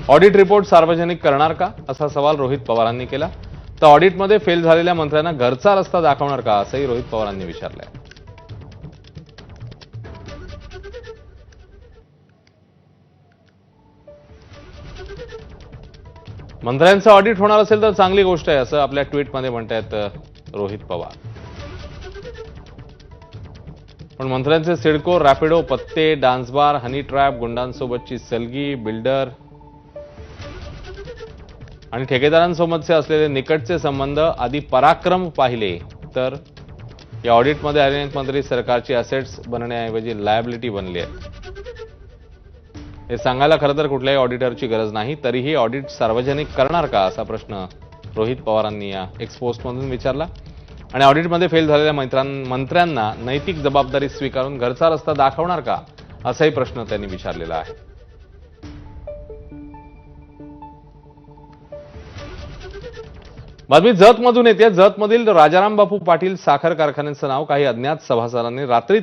Audit report सार्वजनिक करणार का असा सवाल रोहित पवारांनी केला. तर ऑडिटमध्ये फेल झालेल्या मंत्र्यांना घरचा रस्ता दाखवणार का असंही रोहित पवारांनी विचारलंय. मंत्र्यांचं ऑडिट होणार असेल तर चांगली गोष्ट आहे असं आपल्या ट्विटमध्ये म्हणतायत रोहित पवार. पण मंत्र्यांचे सिडको, रॅपिडो, पत्ते, डान्स बार, हनी ट्रॅप, गुंडांसोबतची सलगी, बिल्डर आणि ठेकेदारांसोबतचे असलेले निकटचे संबंध आदी पराक्रम पाहिले तर या ऑडिटमध्ये अनेक मंत्री सरकारची असेट्स बनण्याऐवजी लायबिलिटी बनली आहेत. हे सांगायला खरं तर कुठल्याही ऑडिटरची गरज नाही. तरीही ऑडिट सार्वजनिक करणार का असा प्रश्न रोहित पवारांनी या एक्स पोस्टमधून विचारला. आणि ऑडिटमध्ये फेल झालेल्या मंत्र्यांना नैतिक जबाबदारी स्वीकारून घरचा रस्ता दाखवणार का असाही प्रश्न त्यांनी विचारलेला आहे. बातमी जतमधून येते. जतमधील राजाराम बापू पाटील साखर कारखान्याचं नाव काही अज्ञात सभासदांनी रात्रीत